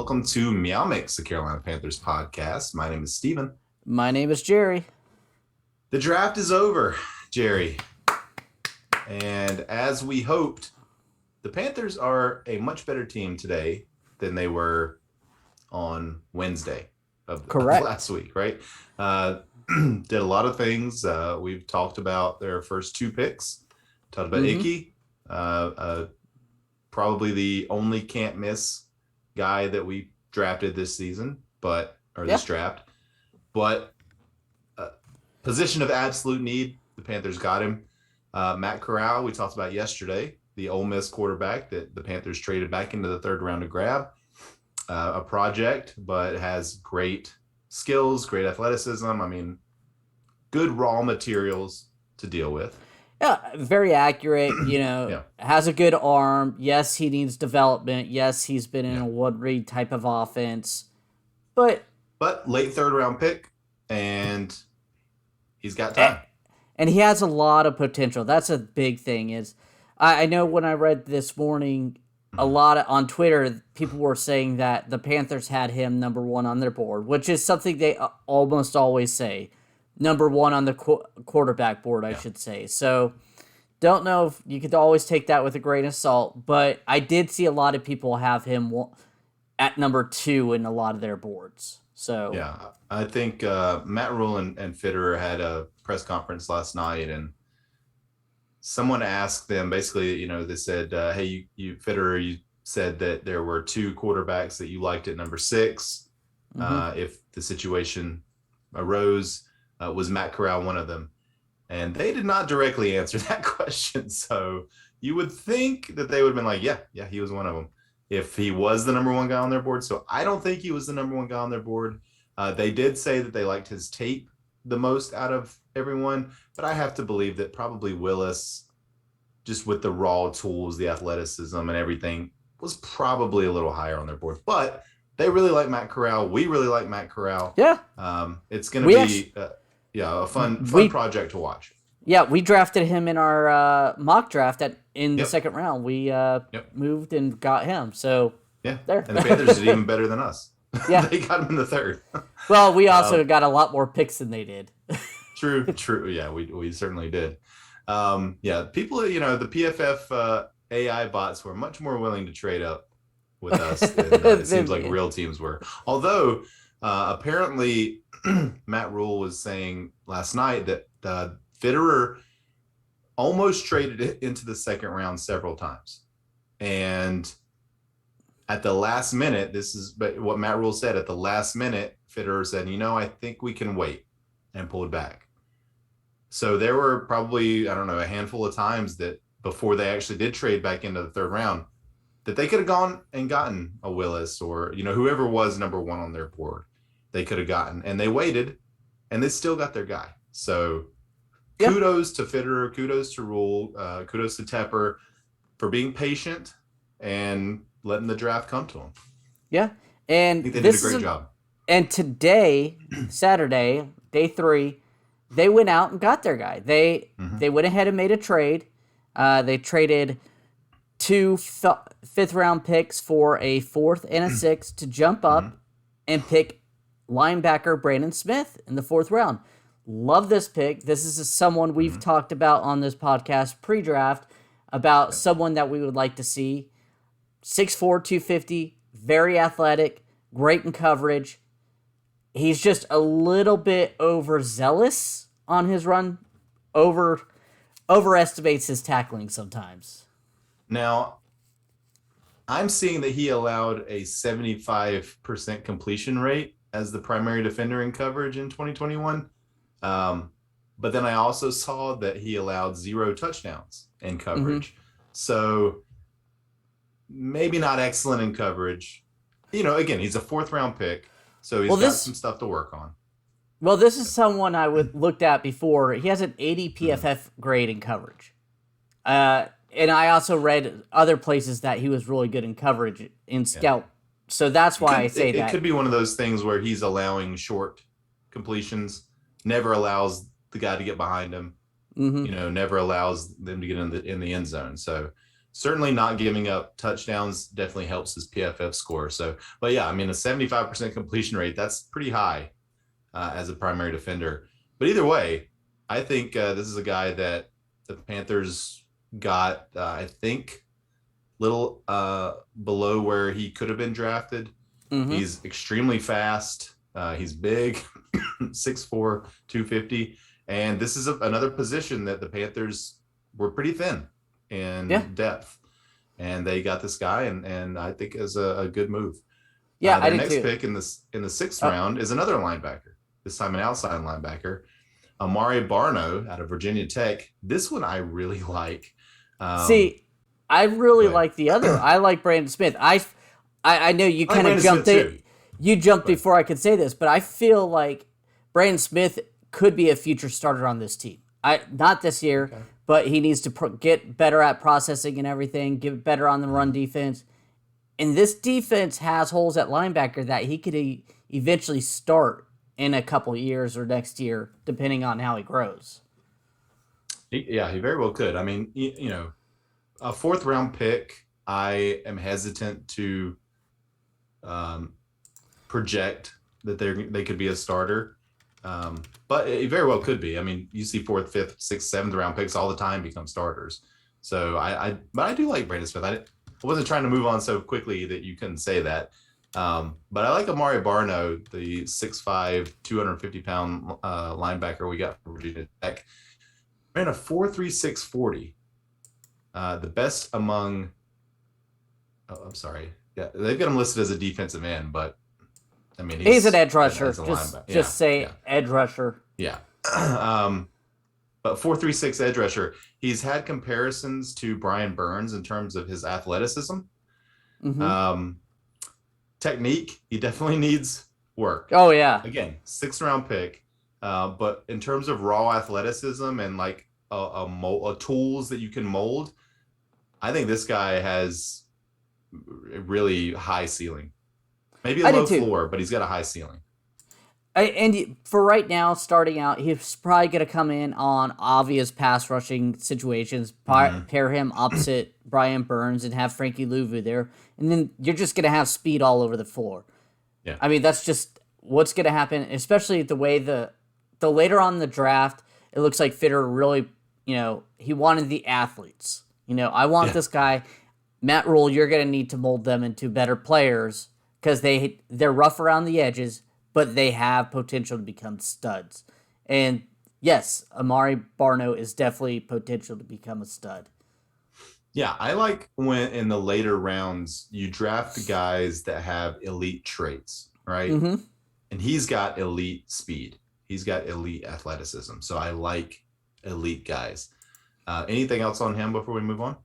welcome to MeowMix, the Carolina Panthers podcast. My name is Steven. My name is Jerry. The draft is over, Jerry. And as we hoped, the Panthers are a much better team today than they were on Wednesday of last week, right? Did a lot of things. We've talked about their first two picks. Talked about Icky, probably the only can't miss guy that we drafted this season, this draft. But position of absolute need, the Panthers got him. Matt Corral, we talked about yesterday, the Ole Miss quarterback that the Panthers traded back into the third round to grab. A project, but has great skills, great athleticism. I mean, good raw materials to deal with. Yeah, very accurate, has a good arm. Yes, he needs development. Yes, he's been in a one-read type of offense. But late third round pick, and he's got time. And he has a lot of potential. That's a big thing. Is I know when I read this morning, a lot on Twitter, people were saying that the Panthers had him number one on their board, which is something they almost always say. Number one on the quarterback board, I should say. So, don't know if you could always take that with a grain of salt, but I did see a lot of people have him at number two in a lot of their boards. So yeah, I think Matt Rule and Fitterer had a press conference last night, and someone asked them basically, they said, "Hey, you Fitterer, you said that there were two quarterbacks that you liked at number 6. If the situation arose." Was Matt Corral one of them? And they did not directly answer that question. So you would think that they would have been like, yeah, he was one of them if he was the number one guy on their board. So I don't think he was the number one guy on their board. They did say that they liked his tape the most out of everyone, but I have to believe that probably Willis, just with the raw tools, the athleticism and everything, was probably a little higher on their board. But they really like Matt Corral. We really like Matt Corral. Yeah. It's going to be... a fun project to watch. Yeah, we drafted him in our mock draft in the second round. We moved and got him. So there. And the Panthers did even better than us. Yeah, they got him in the third. Well, we also got a lot more picks than they did. True. Yeah, we certainly did. People, the PFF AI bots were much more willing to trade up with us than it seems like real teams were. Although apparently. Matt Rule was saying last night that Fitterer almost traded it into the second round several times. And at the last minute, but what Matt Rule said, at the last minute, Fitterer said, I think we can wait, and pulled back. So there were probably, a handful of times that before they actually did trade back into the third round, that they could have gone and gotten a Willis or, whoever was number one on their board. They could have gotten, and they waited, and they still got their guy. So kudos to Fitterer, kudos to Rule, kudos to Tepper for being patient and letting the draft come to them. Yeah, and I think they did a great job. And today, Saturday, day 3, they went out and got their guy. They went ahead and made a trade. They traded 2 fifth-round picks for a 4th and a 6th to jump up and pick linebacker Brandon Smith in the 4th round. Love this pick. This is someone we've talked about on this podcast pre-draft about someone that we would like to see. 6'4", 250, very athletic, great in coverage. He's just a little bit overzealous on his run, overestimates his tackling sometimes. Now, I'm seeing that he allowed a 75% completion rate as the primary defender in coverage in 2021. But then I also saw that he allowed 0 touchdowns in coverage. So maybe not excellent in coverage. Again, he's a 4th round pick, so he's got some stuff to work on. Well, this is someone I looked at before. He has an 80 PFF grade in coverage. And I also read other places that he was really good in coverage in scout. So that's why I say that. It could be one of those things where he's allowing short completions, never allows the guy to get behind him, never allows them to get in the end zone. So certainly not giving up touchdowns definitely helps his PFF score. So, but yeah, I mean, a 75% completion rate, that's pretty high as a primary defender. But either way, I think this is a guy that the Panthers got, I think, little below where he could have been drafted. Mm-hmm. He's extremely fast. He's big, 6'4", 250. And this is another position that the Panthers were pretty thin in depth. And they got this guy, and I think is a good move. Yeah, their next pick in the sixth round is another linebacker, this time an outside linebacker, Amari Barno out of Virginia Tech. This one I really like. See, I really like the other. I like Brandon Smith. I know you kind of jumped in. You jumped before I could say this, but I feel like Brandon Smith could be a future starter on this team. Not this year, but he needs to get better at processing and everything, get better on the run defense. And this defense has holes at linebacker that he could eventually start in a couple years or next year, depending on how he grows. He very well could. I mean, you know, a fourth round pick, I am hesitant to project that they could be a starter. But it very well could be. I mean, you see fourth, fifth, sixth, seventh round picks all the time become starters. So but I do like Brandon Smith. I wasn't trying to move on so quickly that you couldn't say that. But I like Amari Barno, the 6'5", 250-pound linebacker we got from Virginia Tech. Ran a 4.36 40. The best among. Oh, I'm sorry. Yeah, they've got him listed as a defensive end, but I mean he's an edge rusher. Just say edge rusher. Yeah. But 4.36 edge rusher. He's had comparisons to Brian Burns in terms of his athleticism. Mm-hmm. Technique, he definitely needs work. Oh yeah. Again, 6th round pick. But in terms of raw athleticism and like a tools that you can mold, I think this guy has a really high ceiling. Maybe a low floor, but he's got a high ceiling. And for right now, starting out, he's probably going to come in on obvious pass rushing situations, pair him opposite Brian Burns and have Frankie Louvu there. And then you're just going to have speed all over the floor. Yeah. I mean, that's just what's going to happen, especially the way the later on in the draft, it looks like Fitter really, he wanted the athletes. I want this guy, Matt Rule, you're going to need to mold them into better players because they're rough around the edges, but they have potential to become studs. And yes, Amari Barno is definitely potential to become a stud. Yeah, I like when in the later rounds you draft guys that have elite traits, right? Mm-hmm. And he's got elite speed. He's got elite athleticism. So I like elite guys. Anything else on him before we move on?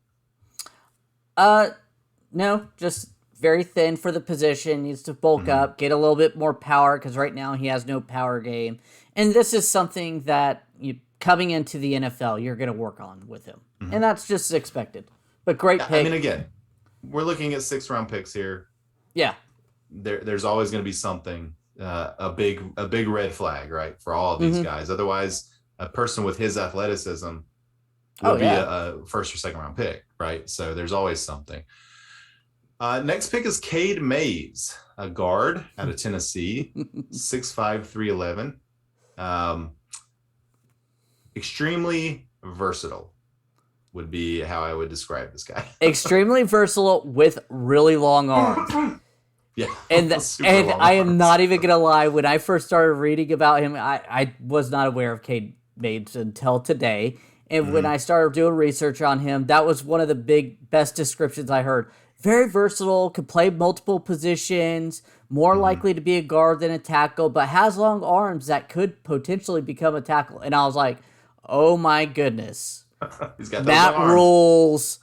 No, just very thin for the position, needs to bulk up, get a little bit more power because right now he has no power game. And this is something that coming into the NFL, you're going to work on with him. Mm-hmm. And that's just expected. But great pick. I mean, again, we're looking at 6th round picks here. Yeah. There's always going to be something, a big red flag, right, for all of these guys. Otherwise, a person with his athleticism would be a 1st or 2nd round pick, right? So there's always something. Next pick is Kade Mays, a guard out of Tennessee, 6'5", 311. Extremely versatile would be how I would describe this guy. Extremely versatile with really long arms. Yeah. And I am not even going to lie. When I first started reading about him, I was not aware of Kade Mays until today. And when I started doing research on him, that was one of the best descriptions I heard. Very versatile, could play multiple positions, more likely to be a guard than a tackle, but has long arms that could potentially become a tackle. And I was like, oh my goodness. He's got Matt Rule's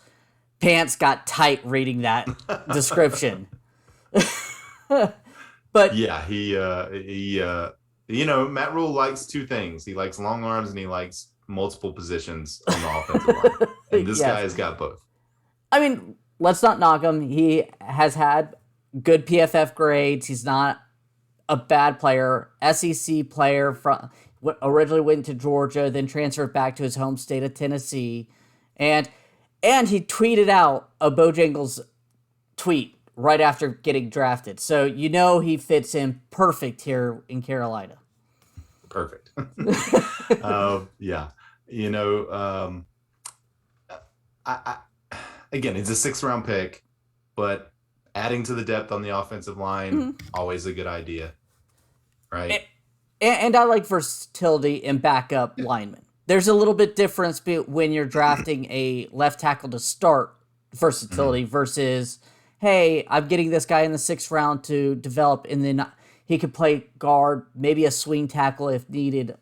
pants got tight reading that description. But yeah, he Matt Rule likes two things. He likes long arms and he likes multiple positions on the offensive line. And this guy has got both. I mean, let's not knock him. He has had good PFF grades. He's not a bad player. SEC player, originally went to Georgia, then transferred back to his home state of Tennessee. And And he tweeted out a Bojangles tweet right after getting drafted. So he fits in perfect here in Carolina. Perfect. Yeah. I again, it's a 6th-round pick, but adding to the depth on the offensive line, always a good idea, right? And I like versatility in backup linemen. There's a little bit difference when you're drafting a left tackle to start versatility versus, hey, I'm getting this guy in the 6th round to develop, and then he could play guard, maybe a swing tackle if needed.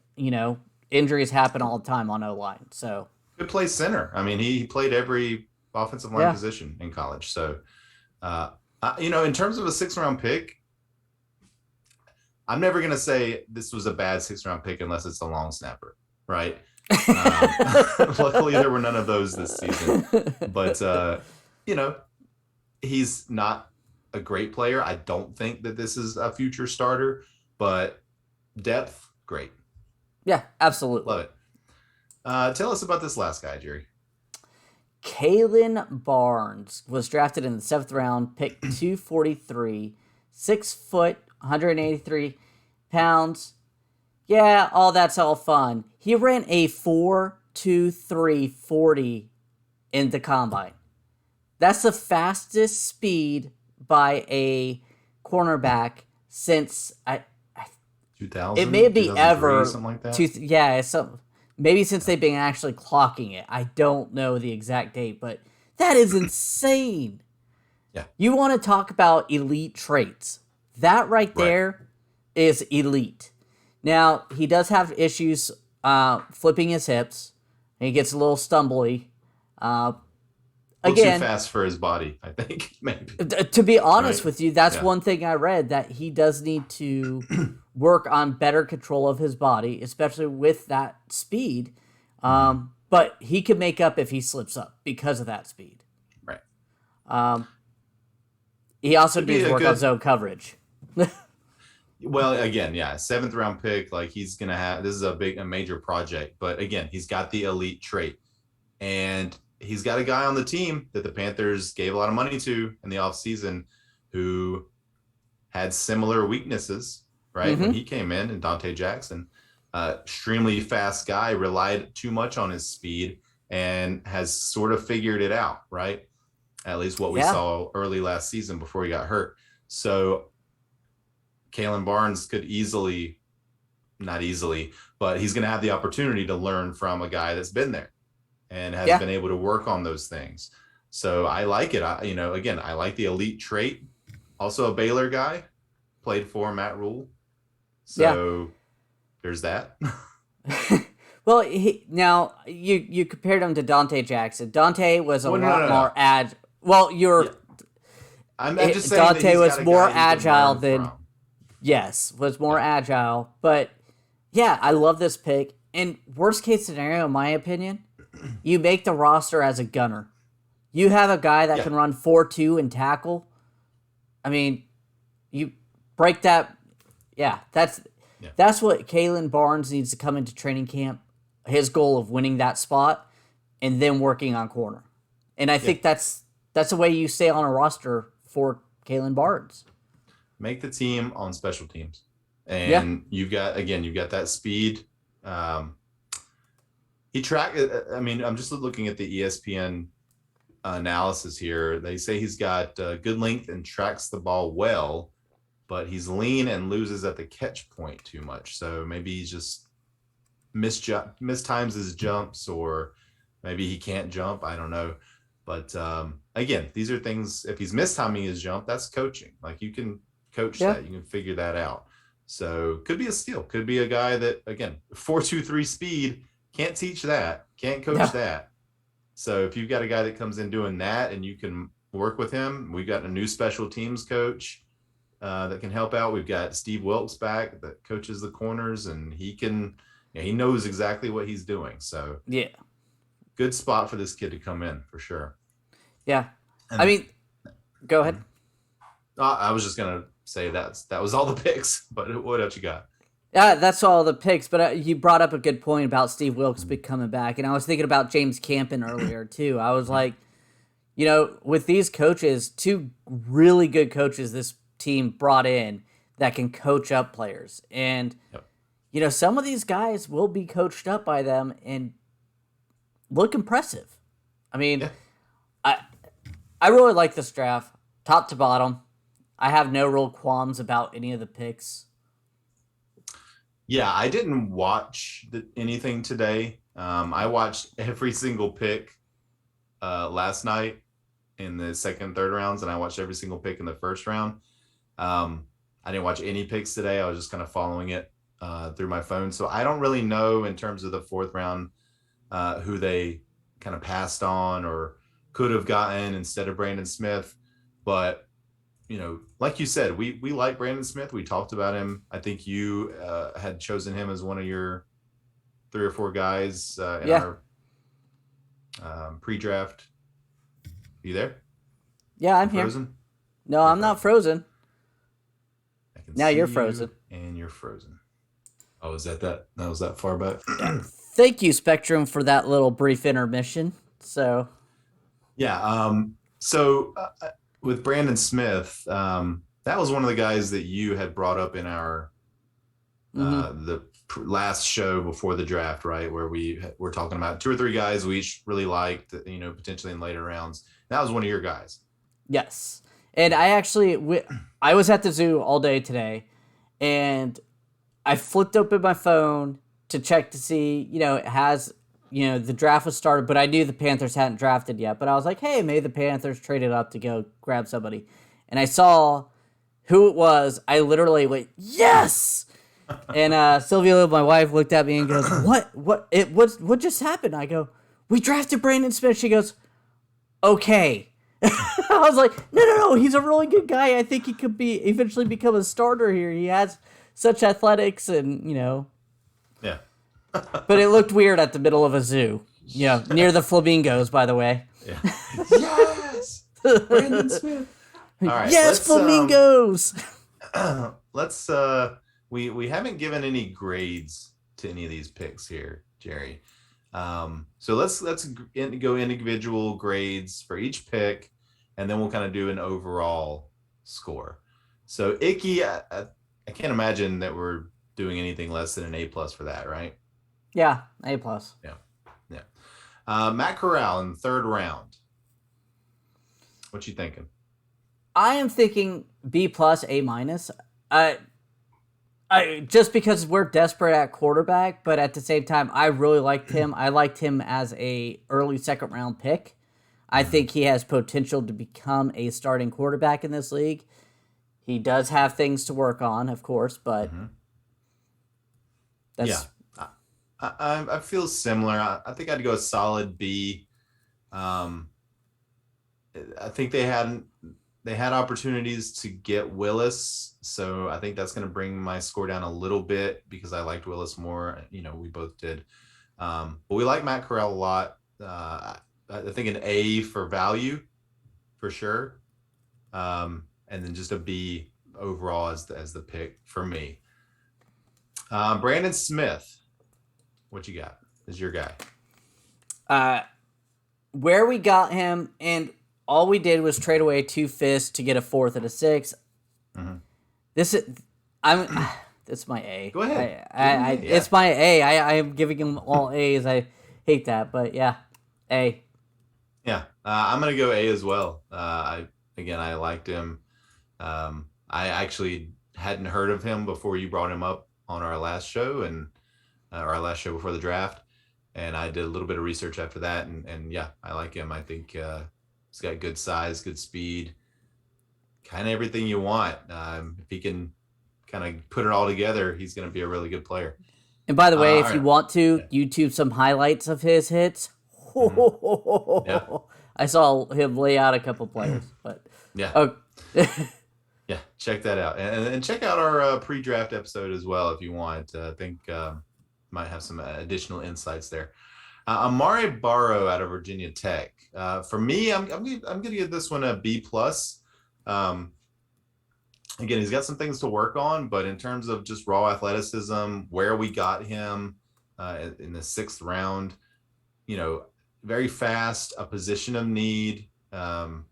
Injuries happen all the time on O-line. So could play center. I mean, he played every offensive line position in college. So, in terms of a 6th-round pick, I'm never going to say this was a bad 6th-round pick unless it's a long snapper, right? Luckily, there were none of those this season. But, he's not a great player. I don't think that this is a future starter, but depth, great. Yeah, absolutely. Love it. Tell us about this last guy, Jerry. Kaelin Barnes was drafted in the 7th round, pick 243, 6 foot, 183 pounds. Yeah, that's all fun. He ran a 4.23 40 in the combine. That's the fastest speed by a cornerback since 2000. It may be ever something like that. Maybe since they've been actually clocking it. I don't know the exact date, but that is insane. Yeah. You want to talk about elite traits. That right there is elite. Now, he does have issues flipping his hips. He gets a little stumbly. Again, too fast for his body, I think. Maybe. To be honest with you, that's one thing I read, that he does need to work on better control of his body, especially with that speed. But he can make up if he slips up because of that speed. Right. He also needs to work on zone coverage. Well, again, 7th-round pick. Like, he's gonna have, this is a major project. But again, he's got the elite trait, and he's got a guy on the team that the Panthers gave a lot of money to in the offseason who had similar weaknesses, right? When he came in, and Dante Jackson, extremely fast guy, relied too much on his speed and has sort of figured it out, right? At least what we saw early last season before he got hurt. So Kaelin Barnes could not easily, but he's going to have the opportunity to learn from a guy that's been there and has been able to work on those things. So I like it. Again, I like the elite trait. Also a Baylor guy, played for Matt Rule. So there's that. Well, now you compared him to Dante Jackson. Dante was a lot more agile. Well, I'm just saying Dante that was more agile than was more agile. But I love this pick. And worst case scenario, in my opinion, you make the roster as a gunner. You have a guy that can run 4.2 and tackle. I mean, you break that. That's what Kaelin Barnes needs to come into training camp. His goal of winning that spot and then working on corner. And I think that's the way you stay on a roster for Kaelin Barnes. Make the team on special teams. And you've got that speed. He tracked, I'm just looking at the ESPN analysis here. They say he's got good length and tracks the ball well, but he's lean and loses at the catch point too much. So maybe he's just mistimes his jumps, or maybe he can't jump. I don't know. But again, these are things, if he's mistiming his jump, that's coaching. Like, you can coach that. You can figure that out. So could be a steal. Could be a guy that, again, 4.23 speed, can't teach that, can't coach that. So if you've got a guy that comes in doing that and you can work with him, we've got a new special teams coach that can help out. We've got Steve Wilkes back that coaches the corners, and he knows exactly what he's doing. So good spot for this kid to come in for sure. Yeah. And go ahead. I was just going to say that was all the picks, but what else you got? Yeah, that's all the picks. But you brought up a good point about Steve Wilkes coming back, and I was thinking about James Campen earlier too. I was like, with these coaches, two really good coaches this team brought in that can coach up players, and Yep. some of these guys will be coached up by them and look impressive. I mean, Yeah. I I really like this draft, top to bottom. I have no real qualms about any of the picks. Yeah, I didn't watch anything today. I watched every single pick last night in the second, third rounds, and I watched every single pick in the first round. I didn't watch any picks today. I was just kind of following it through my phone. So I don't really know in terms of the fourth round who they kind of passed on or could have gotten instead of Brandon Smith. But like you said, we like Brandon Smith. We talked about him. I think you had chosen him as one of your 3 or 4 guys in Yeah. our pre-draft. You there? Yeah, I'm Frozen? here. No, I'm not frozen. I can Now see you're you, frozen. and you're frozen. Oh, is that was that far back? Thank you, Spectrum, for that little brief intermission. So, Yeah. So with Brandon Smith, that was one of the guys that you had brought up in our the last show before the draft, right? Where we were talking about 2 or 3 guys we each really liked, potentially in later rounds. That was one of your guys. yes. And I was at the zoo all day today, and I flipped open my phone to check to see, it has, the draft was started, but I knew the Panthers hadn't drafted yet. But I was like, hey, maybe the Panthers traded up to go grab somebody. And I saw who it was. I literally went, yes! And Sylvia, my wife, looked at me and goes, what just happened? I go, we drafted Brandon Smith. She goes, okay. I was like, no, he's a really good guy. I think he could eventually become a starter here. He has such athletics and, Yeah. But it looked weird at the middle of a zoo. Near the flamingos, by the way. Yeah. Yes! Brandon Smith. All right. Yes, flamingos! Let's we haven't given any grades to any of these picks here, Jerry. So let's go individual grades for each pick, and then we'll kind of do an overall score. So Icky, I can't imagine that we're doing anything less than an A+ for that, right? Yeah, A+. Yeah. Matt Corral in the 3rd round. What you thinking? I am thinking B+, A-. I just because we're desperate at quarterback, but at the same time, I really liked him. I liked him as a early 2nd round pick. I think he has potential to become a starting quarterback in this league. He does have things to work on, of course, but that's I feel similar. I think I'd go a solid B. I think they had opportunities to get Willis, so I think that's going to bring my score down a little bit because I liked Willis more. We both did, but we like Matt Corral a lot. I think an A for value, for sure, and then just a B overall as the pick for me. Brandon Smith, what you got? Is your guy? Where we got him, and all we did was trade away 2 fists to get a 4th and a 6th. This is my A. Go ahead. It's my A. I am giving him all A's. I hate that, but yeah, A. Yeah, I'm gonna go A as well. I liked him. I actually hadn't heard of him before you brought him up on our last show and our last show before the draft, and I did a little bit of research after that, and yeah, I like him. I think he's got good size, good speed, kind of everything you want. If he can kind of put it all together, he's going to be a really good player. And by the way, if you want to YouTube some highlights of his hits, I saw him lay out a couple players. But yeah, check that out, and check out our pre-draft episode as well if you want. I think might have some additional insights there. Amari Barno out of Virginia Tech. For me, I'm going to give this one a B+. again, he's got some things to work on, but in terms of just raw athleticism, where we got him in the 6th round, very fast, a position of need, or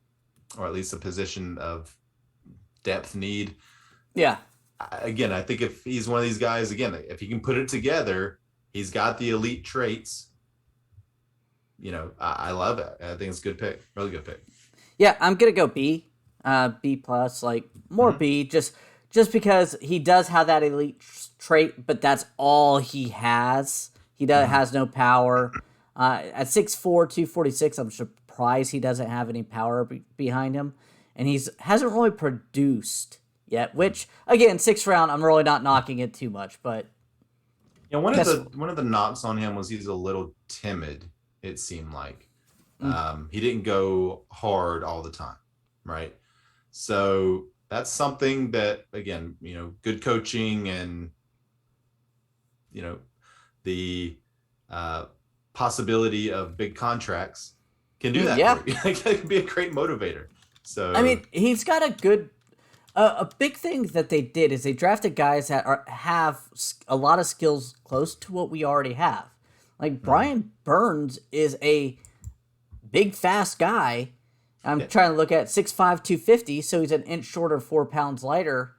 at least a position of depth need. Yeah. Again, I think if he's one of these guys, again, if he can put it together, he's got the elite traits. I love it. I think it's a good pick, really good pick. Yeah, I'm gonna go B, B plus, like more B, just because he does have that elite trait, but that's all he has. He has no power. At 6'4", 246, I'm surprised he doesn't have any power behind him, and hasn't really produced yet. Which again, 6th round, I'm really not knocking it too much, but one of the knocks on him was he's a little timid. It seemed like he didn't go hard all the time, right? So that's something that, again, good coaching and the possibility of big contracts can do that. Yeah, for you. It can be a great motivator. So I mean, he's got a good. A big thing that they did is they drafted guys that have a lot of skills close to what we already have. Like Brian Burns is a big, fast guy. I'm trying to look at 6'5", 250, so he's an inch shorter, 4 pounds lighter.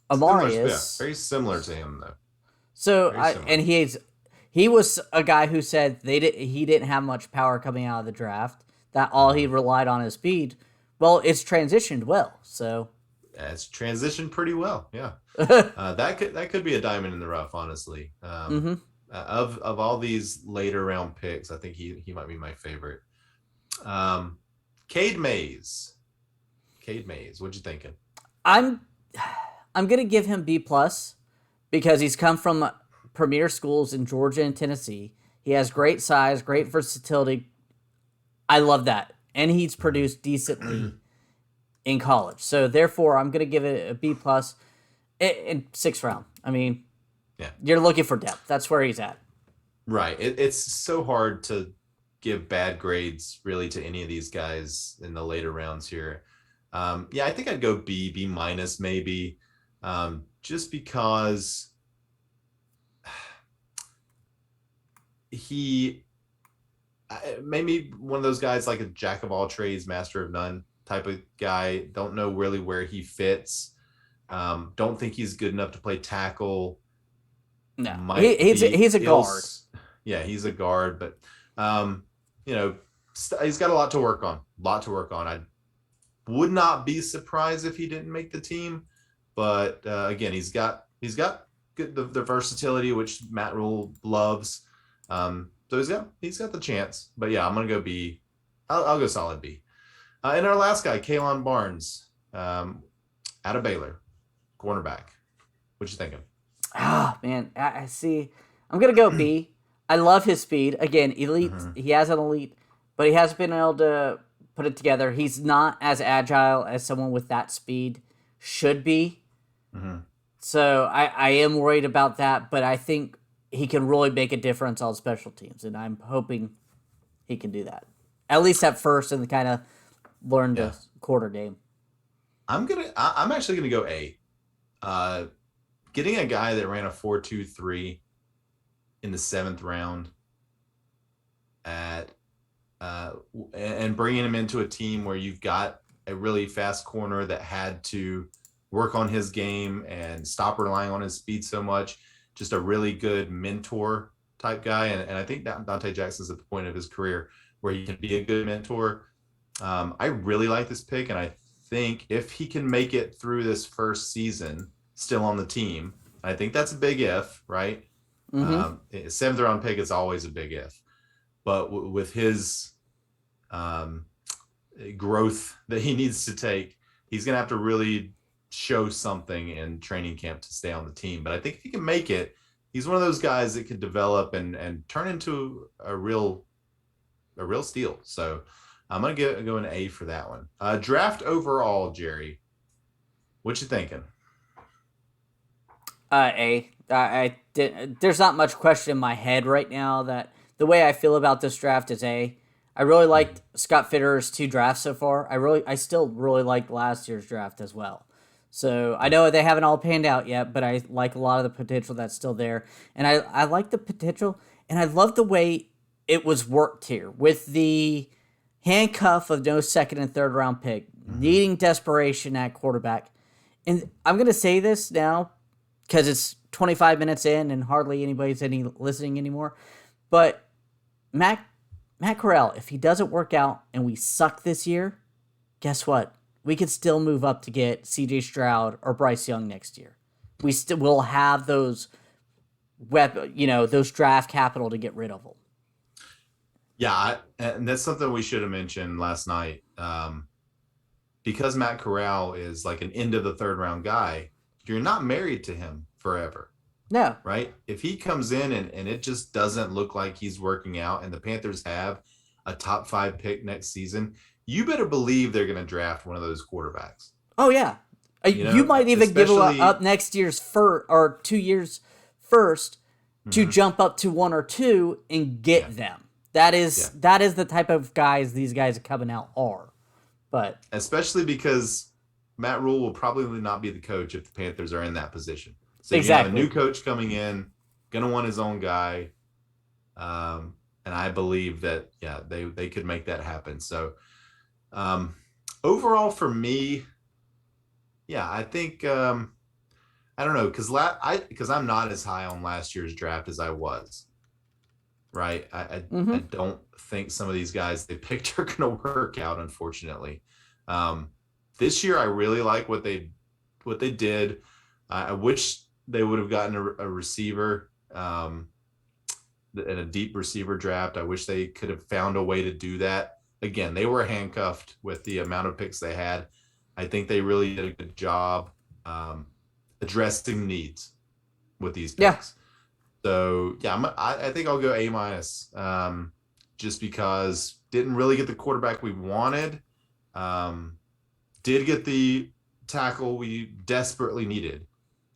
Amari is very similar to him though. So he was a guy who said he didn't have much power coming out of the draft. That all he relied on his speed. Well, it's transitioned well, so it's transitioned pretty well. Yeah, that could be a diamond in the rough, honestly. Of all these later round picks, I think he might be my favorite. Kade Mays. What you thinking? I'm gonna give him B plus because he's come from premier schools in Georgia and Tennessee. He has great size, great versatility. I love that. And he's produced decently in college. So therefore, I'm going to give it a B plus in 6th round. I mean, you're looking for depth. That's where he's at. Right. It's so hard to give bad grades really to any of these guys in the later rounds here. I think I'd go B minus maybe, just because he maybe one of those guys like a jack of all trades, master of none type of guy. Don't know really where he fits. Don't think he's good enough to play tackle. No, he's a guard. Yeah, he's a guard, but he's got a lot to work on. I would not be surprised if he didn't make the team, but again, he's got good the versatility, which Matt Rule loves. So he's got the chance, but I'm gonna go B. I'll go solid B. And our last guy, Kaelin Barnes, out of Baylor, cornerback. What you thinking? Man, I see. I'm gonna go B. I love his speed. Again, elite. He has an elite, but he hasn't been able to put it together. He's not as agile as someone with that speed should be. So I am worried about that, but I think he can really make a difference on special teams, and I'm hoping he can do that. At least at first, and kind of learn the quarter game. I'm actually gonna go A. Getting a guy that ran a 4.23 in the 7th round and bringing him into a team where you've got a really fast corner that had to work on his game and stop relying on his speed so much. Just a really good mentor type guy. And I think Dante Jackson's at the point of his career where he can be a good mentor. I really like this pick. And I think if he can make it through this first season still on the team, I think that's a big if, right? 7th round pick is always a big if. But with his growth that he needs to take, he's going to have to really show something in training camp to stay on the team. But I think if he can make it, he's one of those guys that could develop and turn into a real steal. So I'm going to go an A for that one. Draft overall, Jerry, what you thinking? A. There's not much question in my head right now that the way I feel about this draft is A. I really liked Scott Fitterer's 2 drafts so far. I still really liked last year's draft as well. So I know they haven't all panned out yet, but I like a lot of the potential that's still there. And I like the potential, and I love the way it was worked here with the handcuff of no second and third round pick, needing desperation at quarterback. And I'm going to say this now because it's 25 minutes in and hardly anybody's listening anymore. But Matt Corral, if he doesn't work out and we suck this year, guess what? We could still move up to get C.J. Stroud or Bryce Young next year. We still will have those those draft capital to get rid of them. Yeah, and that's something we should have mentioned last night. Because Matt Corral is like an end of the third round guy, you're not married to him forever. No. Right? If he comes in and it just doesn't look like he's working out and the Panthers have a top 5 pick next season, you better believe they're going to draft one of those quarterbacks. Oh, yeah. You might even give up next year's first or 2 years first to jump up to 1 or 2 and get them. That is the type of guys these guys coming out are. But especially because Matt Rule will probably not be the coach if the Panthers are in that position. So exactly. You have a new coach coming in, going to want his own guy. And I believe that, they could make that happen. So overall for me, I think, I don't know, because I'm not as high on last year's draft as I was. Right. I don't think some of these guys they picked are going to work out, unfortunately. This year, I really like what they did. I wish they would have gotten a receiver in a deep receiver draft. I wish they could have found a way to do that. Again, they were handcuffed with the amount of picks they had. I think they really did a good job addressing needs with these picks. Yeah. So, I think I'll go A-, just because didn't really get the quarterback we wanted. Did get the tackle we desperately needed.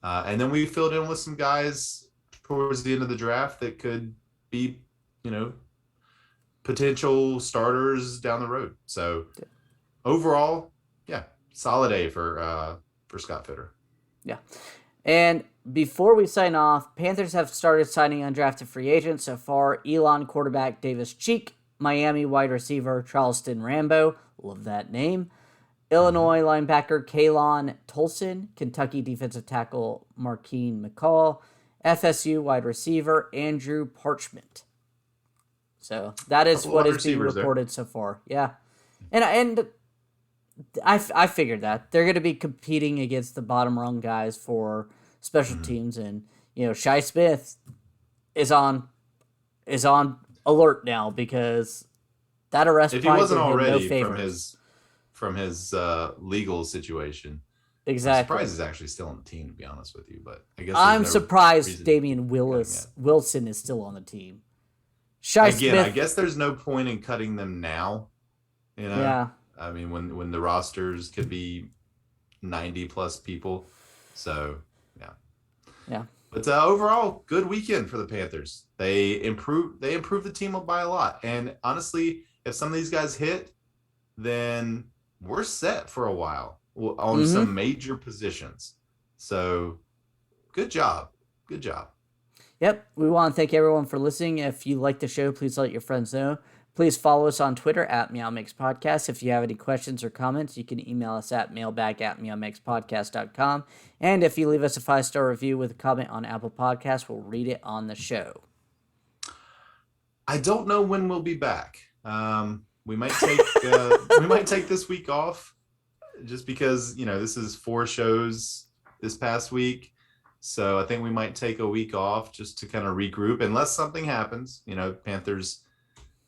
And then we filled in with some guys towards the end of the draft that could be, potential starters down the road. So, overall, solid A for Scott Fitter. Yeah. And before we sign off, Panthers have started signing undrafted free agents so far. Elon quarterback Davis Cheek, Miami wide receiver Charleston Rambo, love that name. Illinois linebacker Kaelin Tolson, Kentucky defensive tackle Markeen McCall, FSU wide receiver Andrew Parchment. So that is what is being reported so far. Yeah. And I figured that they're going to be competing against the bottom rung guys for special teams, and Shi Smith is on alert now because that arrest. If he wasn't already from his legal situation, exactly. I'm surprised he's actually still on the team, to be honest with you. But I guess I'm surprised Damian Wilson is still on the team. Smith, I guess there's no point in cutting them now. Yeah. I mean, when the rosters could be 90 plus people. So, yeah. But overall, good weekend for the Panthers. They improved the team up by a lot. And honestly, if some of these guys hit, then we're set for a while on some major positions. So, good job. Good job. Yep. We want to thank everyone for listening. If you like the show, please let your friends know. Please follow us on Twitter at MeowMix Podcast. If you have any questions or comments, you can email us at mailbag@meowmixpodcast.com. And if you leave us a 5-star review with a comment on Apple Podcasts, we'll read it on the show. I don't know when we'll be back. We might take this week off just because, this is 4 shows this past week. So I think we might take a week off just to kind of regroup unless something happens, Panthers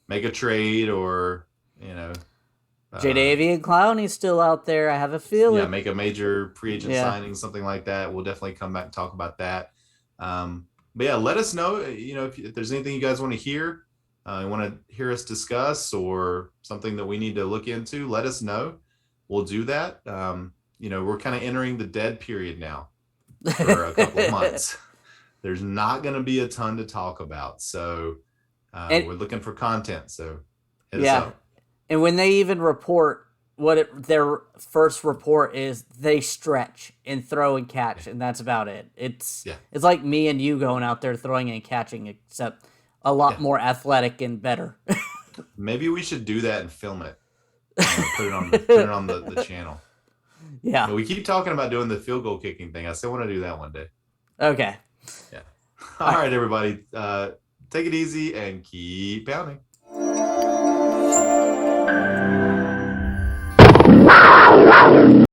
make a trade or, Jadeveon Clowney's still out there. I have a feeling. Yeah, make a major free agent signing, something like that. We'll definitely come back and talk about that. But let us know, if there's anything you guys want to hear, you want to hear us discuss or something that we need to look into, let us know. We'll do that. We're kind of entering the dead period now for a couple of months. There's not going to be a ton to talk about. So, we're looking for content, so hit us up. And when they even report their first report is they stretch and throw and catch, and that's about it. It's like me and you going out there throwing and catching, except a lot more athletic and better. Maybe we should do that and film it. Put it on the channel. Yeah. But we keep talking about doing the field goal kicking thing. I still want to do that one day. Okay. Yeah. All right, everybody. Take it easy and keep pounding.